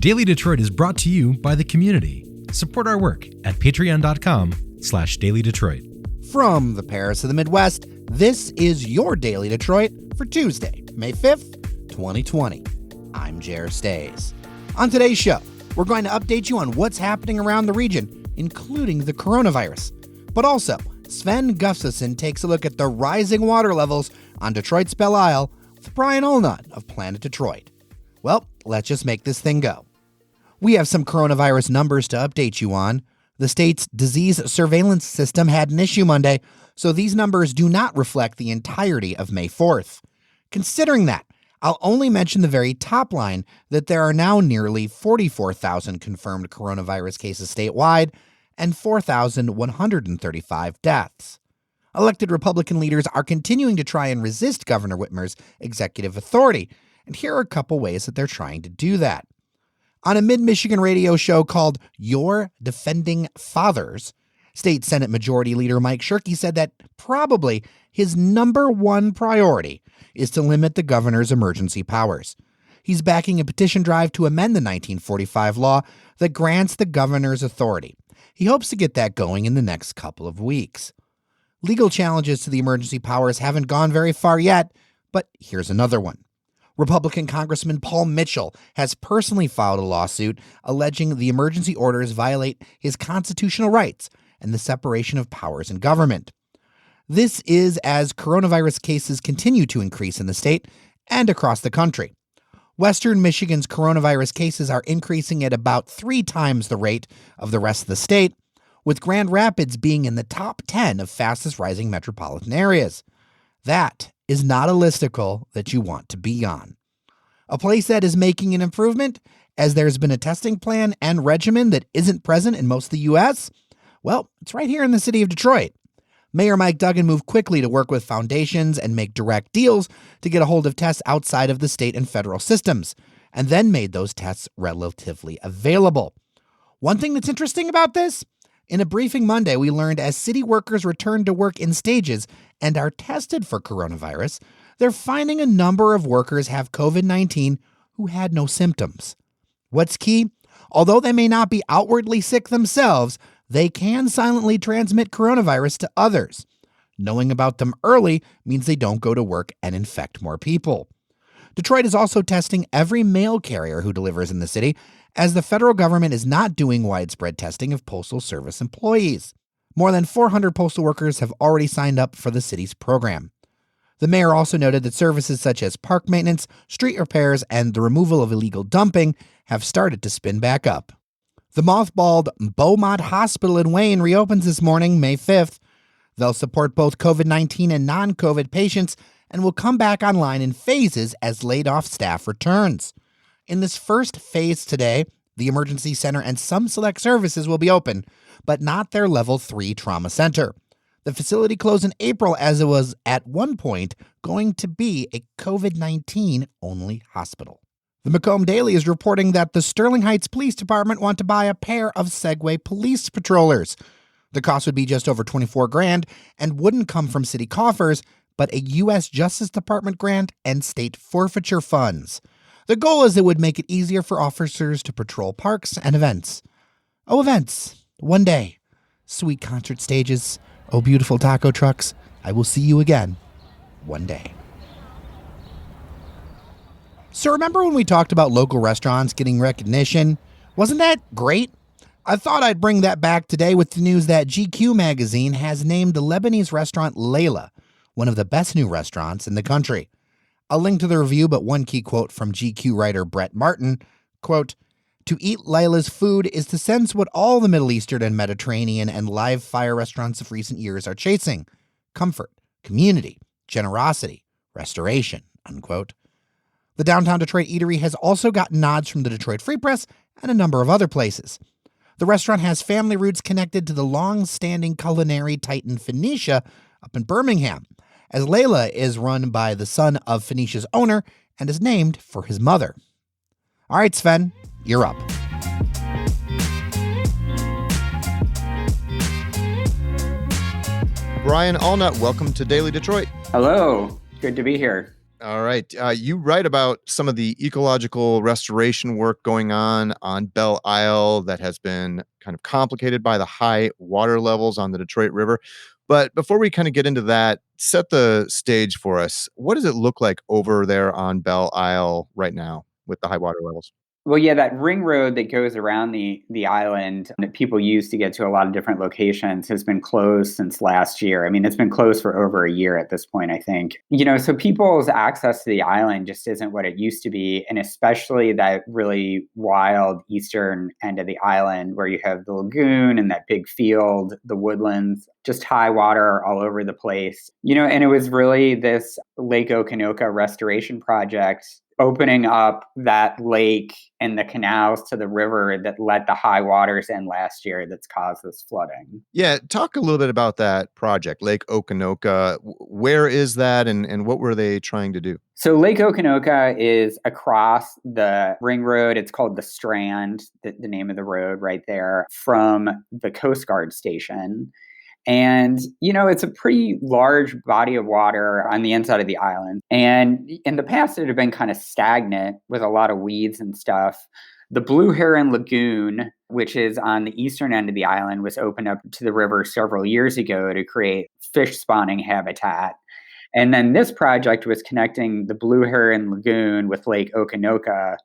Daily Detroit is brought to you by the community. Support our work at patreon.com/dailydetroit. From the Paris of the Midwest, this is your Daily Detroit for Tuesday, May 5th, 2020. I'm Jer Stays. On today's show, we're going to update you on what's happening around the region, including the coronavirus. But also, Sven Gustafson takes a look at the rising water levels on Detroit's Belle Isle with Brian Allnutt of Planet Detroit. Well, let's just make this thing go. We have some coronavirus numbers to update you on. The state's disease surveillance system had an issue Monday, so these numbers do not reflect the entirety of May 4th. Considering that, I'll only mention the very top line that there are now nearly 44,000 confirmed coronavirus cases statewide and 4,135 deaths. Elected Republican leaders are continuing to try and resist Governor Whitmer's executive authority, and here are a couple ways that they're trying to do that. On a mid-Michigan radio show called Your Defending Fathers, State Senate Majority Leader Mike Shirkey said that probably his number one priority is to limit the governor's emergency powers. He's backing a petition drive to amend the 1945 law that grants the governor's authority. He hopes to get that going in the next couple of weeks. Legal challenges to the emergency powers haven't gone very far yet, but here's another one. Republican Congressman Paul Mitchell has personally filed a lawsuit alleging the emergency orders violate his constitutional rights and the separation of powers in government. This is as coronavirus cases continue to increase in the state and across the country. Western Michigan's coronavirus cases are increasing at about 3 times the rate of the rest of the state, with Grand Rapids being in the top 10 of fastest rising metropolitan areas. That is not a listicle that you want to be on. A place that is making an improvement, as there's been a testing plan and regimen that isn't present in most of the U.S., well, it's right here in the city of Detroit. Mayor Mike Duggan moved quickly to work with foundations and make direct deals to get a hold of tests outside of the state and federal systems, and then made those tests relatively available. One thing that's interesting about this, in a briefing Monday, we learned as city workers return to work in stages and are tested for coronavirus, they're finding a number of workers have COVID-19 who had no symptoms. What's key? Although they may not be outwardly sick themselves, they can silently transmit coronavirus to others. Knowing about them early means they don't go to work and infect more people. Detroit is also testing every mail carrier who delivers in the city, as the federal government is not doing widespread testing of Postal Service employees. More than 400 postal workers have already signed up for the city's program. The mayor also noted that services such as park maintenance, street repairs, and the removal of illegal dumping have started to spin back up. The mothballed Beaumont Hospital in Wayne reopens this morning, May 5th. They'll support both COVID-19 and non-COVID patients and will come back online in phases as laid-off staff returns. In this first phase today, the emergency center and some select services will be open, but not their level 3 trauma center. The facility closed in April as it was at one point going to be a COVID-19 only hospital. The Macomb Daily is reporting that the Sterling Heights Police Department want to buy a pair of Segway police patrollers. The cost would be just over $24,000 and wouldn't come from city coffers, but a U.S. Justice Department grant and state forfeiture funds. The goal is it would make it easier for officers to patrol parks and events. Oh, events. One day. Sweet concert stages. Oh, beautiful taco trucks. I will see you again. One day. So remember when we talked about local restaurants getting recognition? Wasn't that great? I thought I'd bring that back today with the news that GQ magazine has named the Lebanese restaurant Leila one of the best new restaurants in the country. I'll link to the review, but one key quote from GQ writer Brett Martin, quote, "To eat Leila's food is to sense what all the Middle Eastern and Mediterranean and live fire restaurants of recent years are chasing: comfort, community, generosity, restoration," unquote. The downtown Detroit eatery has also gotten nods from the Detroit Free Press and a number of other places. The restaurant has family roots connected to the long-standing culinary titan Phoenicia up in Birmingham, as Leila is run by the son of Phoenicia's owner and is named for his mother. All right, Sven, you're up. Brian Allnutt, welcome to Daily Detroit. Hello. Good to be here. All right. You write about some of the ecological restoration work going on Belle Isle that has been kind of complicated by the high water levels on the Detroit River. But before we kind of get into that, set the stage for us. What does it look like over there on Belle Isle right now with the high water levels? Well, yeah, that ring road that goes around the island that people use to get to a lot of different locations has been closed since last year. I mean, it's been closed for over a year at this point, I think. So people's access to the island just isn't what it used to be, and especially that really wild eastern end of the island where you have the lagoon and that big field, the woodlands, just high water all over the place. And it was really this Lake Okanoka restoration project opening up that lake and the canals to the river that let the high waters in last year that's caused this flooding. Yeah, talk a little bit about that project, Lake Okanoka. Where is that and what were they trying to do? So Lake Okanoka is across the ring road. It's called the Strand, the name of the road right there, from the Coast Guard station. And, it's a pretty large body of water on the inside of the island. And in the past, it had been kind of stagnant with a lot of weeds and stuff. The Blue Heron Lagoon, which is on the eastern end of the island, was opened up to the river several years ago to create fish spawning habitat. And then this project was connecting the Blue Heron Lagoon with Lake Okanoka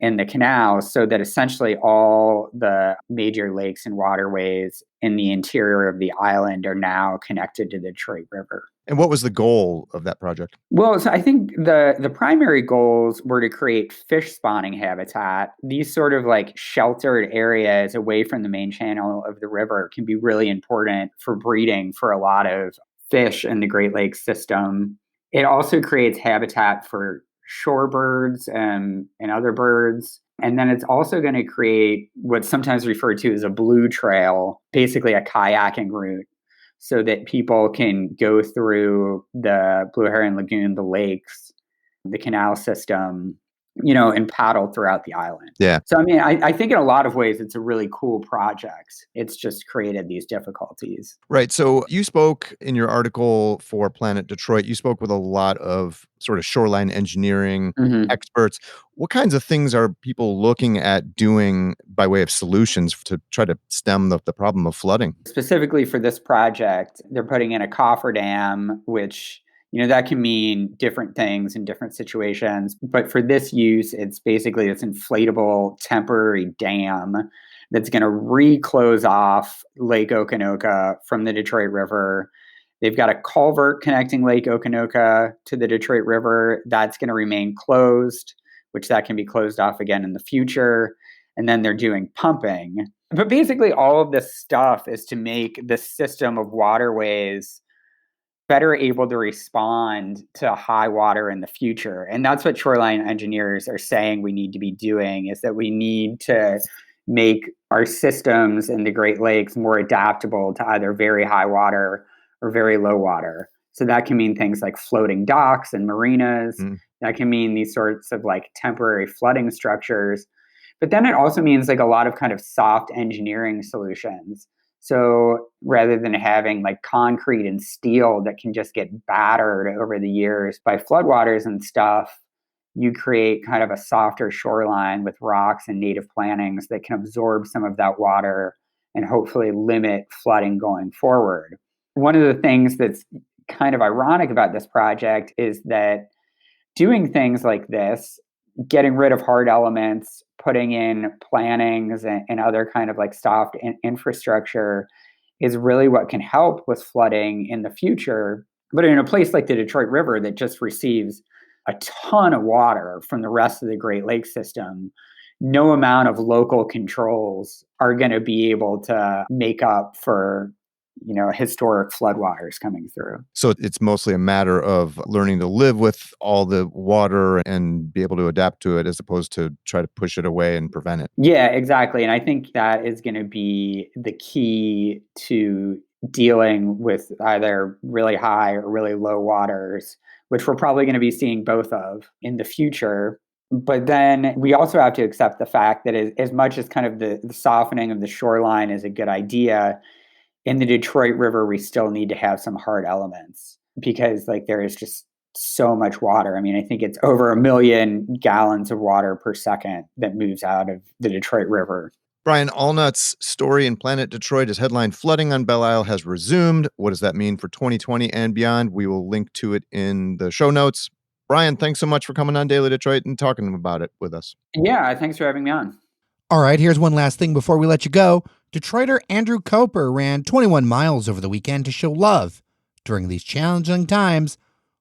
in the canals so that essentially all the major lakes and waterways in the interior of the island are now connected to the Detroit River. And what was the goal of that project? Well, so I think the primary goals were to create fish spawning habitat. These sort of like sheltered areas away from the main channel of the river can be really important for breeding for a lot of fish in the Great Lakes system. It also creates habitat for shorebirds and other birds. And then it's also going to create what's sometimes referred to as a blue trail, basically a kayaking route, so that people can go through the Blue Heron Lagoon, the lakes, the canal system, and paddle throughout the island. Yeah. So, I mean, I think in a lot of ways, it's a really cool project. It's just created these difficulties. Right. So you spoke in your article for Planet Detroit, you spoke with a lot of sort of shoreline engineering experts. What kinds of things are people looking at doing by way of solutions to try to stem the problem of flooding? Specifically for this project, they're putting in a cofferdam, which that can mean different things in different situations. But for this use, it's basically this inflatable temporary dam that's going to reclose off Lake Okanoka from the Detroit River. They've got a culvert connecting Lake Okanoka to the Detroit River. That's going to remain closed, which that can be closed off again in the future. And then they're doing pumping. But basically, all of this stuff is to make the system of waterways better able to respond to high water in the future. And that's what shoreline engineers are saying we need to be doing, is that we need to make our systems in the Great Lakes more adaptable to either very high water or very low water. So that can mean things like floating docks and marinas. That can mean these sorts of like temporary flooding structures. But then it also means like a lot of kind of soft engineering solutions. So rather than having like concrete and steel that can just get battered over the years by floodwaters and stuff, you create kind of a softer shoreline with rocks and native plantings that can absorb some of that water and hopefully limit flooding going forward. One of the things that's kind of ironic about this project is that doing things like this, getting rid of hard elements, putting in plantings and other kind of like soft infrastructure is really what can help with flooding in the future. But in a place like the Detroit River that just receives a ton of water from the rest of the Great Lakes system, no amount of local controls are going to be able to make up for historic floodwaters coming through. So it's mostly a matter of learning to live with all the water and be able to adapt to it as opposed to try to push it away and prevent it. Yeah, exactly. And I think that is going to be the key to dealing with either really high or really low waters, which we're probably going to be seeing both of in the future. But then we also have to accept the fact that as much as kind of the softening of the shoreline is a good idea, in the Detroit River, we still need to have some hard elements because like there is just so much water. I mean, I think it's over 1 million gallons of water per second that moves out of the Detroit River. Brian, Allnutt's story in Planet Detroit is headline Flooding on Belle Isle has resumed. What does that mean for 2020 and beyond? We will link to it in the show notes. Brian, thanks so much for coming on Daily Detroit and talking about it with us. Yeah, thanks for having me on. All right, here's one last thing before we let you go. Detroiter Andrew Coper ran 21 miles over the weekend to show love during these challenging times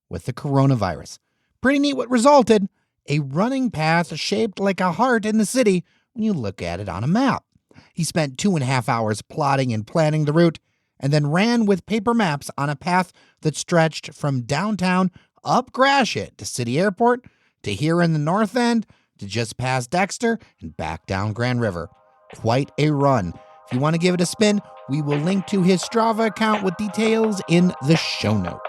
with the coronavirus. Pretty neat what resulted. A running path shaped like a heart in the city when you look at it on a map. He spent 2.5 hours plotting and planning the route and then ran with paper maps on a path that stretched from downtown up Gratiot to City Airport to here in the North End to just past Dexter and back down Grand River. Quite a run. If you want to give it a spin, we will link to his Strava account with details in the show notes.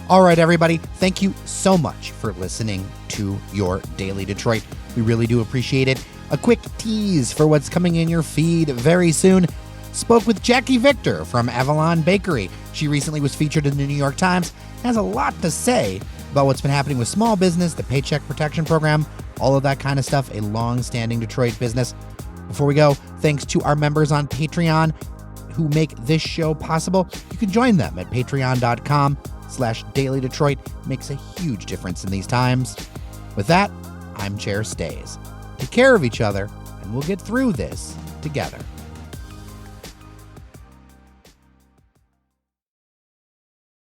All right, everybody, thank you so much for listening to your Daily Detroit. We really do appreciate it. A quick tease for what's coming in your feed very soon. Spoke with Jackie Victor from Avalon Bakery. She recently was featured in the New York Times. Has a lot to say about what's been happening with small business, the Paycheck Protection Program, all of that kind of stuff, a long-standing Detroit business. Before we go, thanks to our members on Patreon who make this show possible. You can join them at patreon.com/Daily Detroit. Makes a huge difference in these times. With that, I'm Chair Stays. Take care of each other, and we'll get through this together.